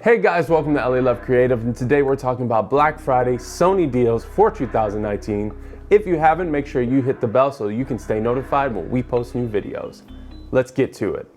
Hey guys, welcome to LALoveCreative, and today we're talking about Black Friday Sony deals for 2019. If you haven't, make sure you hit the bell so you can stay notified when we post new videos. Let's get to it.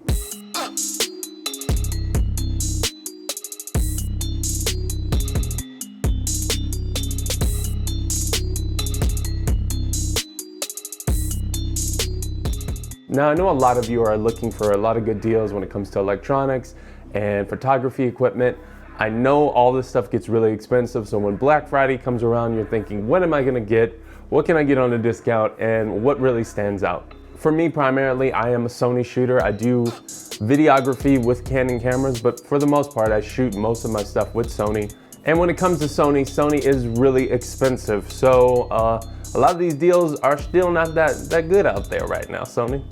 Now, I know a lot of you are looking for a lot of good deals when it comes to electronics and photography equipment. I know all this stuff gets really expensive, so when Black Friday comes around, you're thinking, what am I gonna get? What can I get on a discount? And what really stands out? For me, primarily, I am a Sony shooter. I do videography with Canon cameras, but for the most part, I shoot most of my stuff with Sony. And when it comes to Sony, Sony is really expensive. So a lot of these deals are still not that good out there right now, Sony.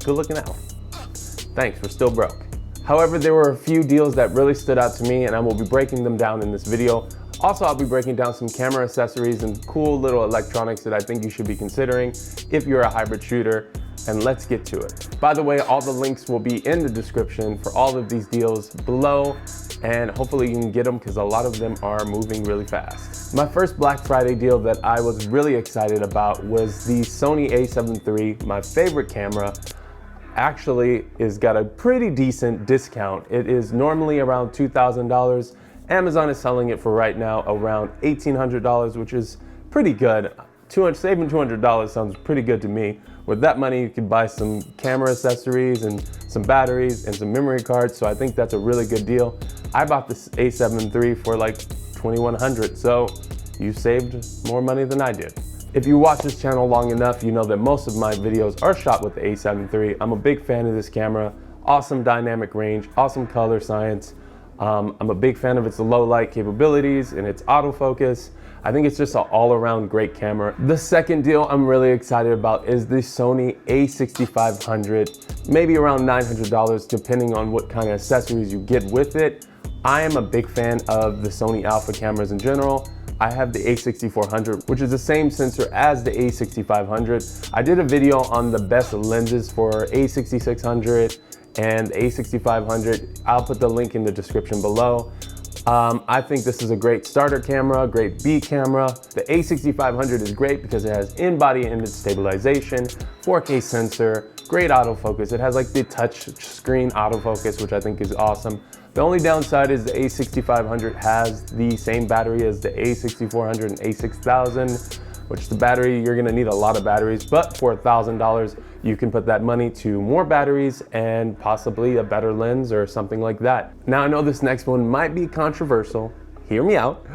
Good looking out. Thanks, we're still broke. However, there were a few deals that really stood out to me, and I will be breaking them down in this video. Also, I'll be breaking down some camera accessories and cool little electronics that I think you should be considering if you're a hybrid shooter, and let's get to it. By the way, all the links will be in the description for all of these deals below, and hopefully you can get them because a lot of them are moving really fast. My first Black Friday deal that I was really excited about was the Sony A7 III, my favorite camera. Actually is got a pretty decent discount. It is normally around $2,000. Amazon is selling it for right now around $1,800, which is pretty good. Saving $200 sounds pretty good to me. With that money, you could buy some camera accessories and some batteries and some memory cards, so I think that's a really good deal. I bought this A7 III for like $2,100, so you saved more money than I did. If you watch this channel long enough, you know that most of my videos are shot with the A7 III. I'm a big fan of this camera. Awesome dynamic range, awesome color science. I'm a big fan of its low light capabilities and its autofocus. I think it's just an all-around great camera. The second deal I'm really excited about is the Sony A6500, maybe around $900 depending on what kind of accessories you get with it. I am a big fan of the Sony Alpha cameras in general. I have the A6400, which is the same sensor as the A6500. I did a video on the best lenses for A6600 and A6500. I'll put the link in the description below. I think this is a great starter camera, great B camera. The A6500 is great because it has in-body image stabilization, 4K sensor, great autofocus. It has like the touch screen autofocus, which I think is awesome. The only downside is the A6500 has the same battery as the A6400 and A6000, which the battery, you're gonna need a lot of batteries, but for $1,000, you can put that money to more batteries and possibly a better lens or something like that. Now, I know this next one might be controversial. Hear me out.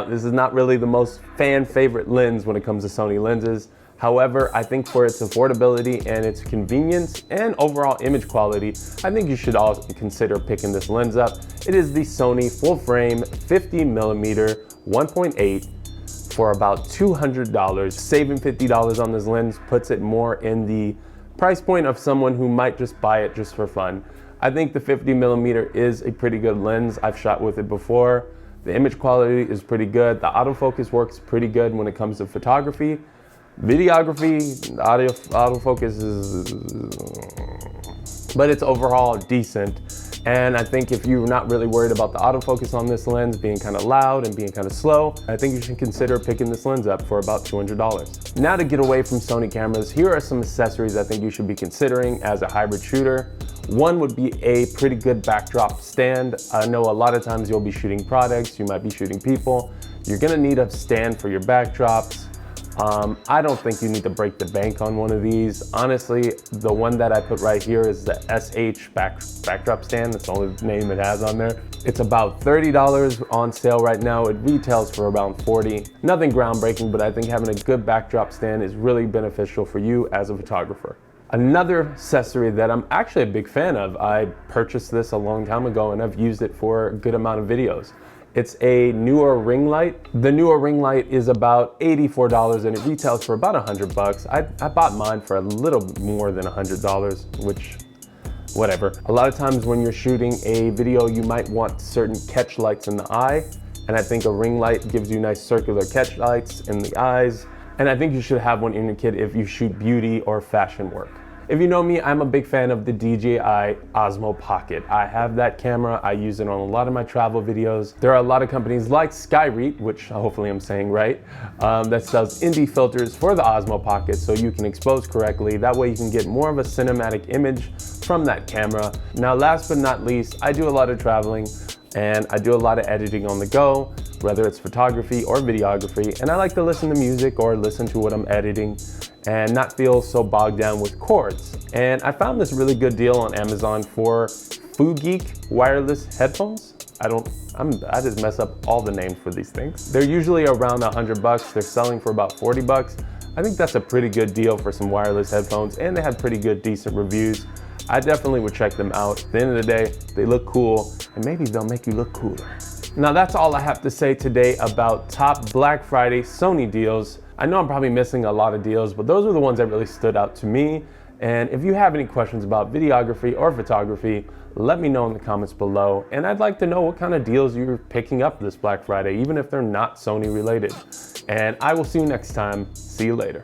This is not really the most fan favorite lens when it comes to Sony lenses. However, I think for its affordability and its convenience and overall image quality, I think you should also consider picking this lens up. It is the Sony full frame 50mm 1.8 for about $200. Saving $50 on this lens puts it more in the price point of someone who might just buy it just for fun. I think the 50mm is a pretty good lens. I've shot with it before. The image quality is pretty good. The autofocus works pretty good when it comes to photography. Videography, autofocus is, but it's overall decent. And I think if you're not really worried about the autofocus on this lens being kind of loud and being kind of slow, I think you should consider picking this lens up for about $200. Now, to get away from Sony cameras, here are some accessories I think you should be considering as a hybrid shooter. One would be a pretty good backdrop stand. I know a lot of times you'll be shooting products, you might be shooting people. You're gonna need a stand for your backdrops. I don't think you need to break the bank on one of these. Honestly, the one that I put right here is the SH backdrop stand. That's the only name it has on there. It's about $30 on sale right now. It retails for around $40. Nothing groundbreaking, but I think having a good backdrop stand is really beneficial for you as a photographer. Another accessory that I'm actually a big fan of, I purchased this a long time ago and I've used it for a good amount of videos. It's a newer ring light. The newer ring light is about $84 and it retails for about $100. I bought mine for a little more than $100, which, whatever. A lot of times when you're shooting a video, you might want certain catch lights in the eye. And I think a ring light gives you nice circular catch lights in the eyes. And I think you should have one in your kit if you shoot beauty or fashion work. If you know me, I'm a big fan of the DJI Osmo Pocket. I have that camera. I use it on a lot of my travel videos. There are a lot of companies like Skyreet, which hopefully I'm saying right, that sells indie filters for the Osmo Pocket so you can expose correctly. That way you can get more of a cinematic image from that camera. Now, last but not least, I do a lot of traveling and I do a lot of editing on the go, whether it's photography or videography, and I like to listen to music or listen to what I'm editing and not feel so bogged down with cords. And I found this really good deal on Amazon for FuGeek wireless headphones. I just mess up all the names for these things. They're usually around $100. They're selling for about $40. I think that's a pretty good deal for some wireless headphones, and they have pretty good, decent reviews. I definitely would check them out. At the end of the day, they look cool, and maybe they'll make you look cooler. Now that's all I have to say today about top Black Friday Sony deals. I know I'm probably missing a lot of deals, but those are the ones that really stood out to me. And if you have any questions about videography or photography, let me know in the comments below. And I'd like to know what kind of deals you're picking up this Black Friday, even if they're not Sony related. And I will see you next time. See you later.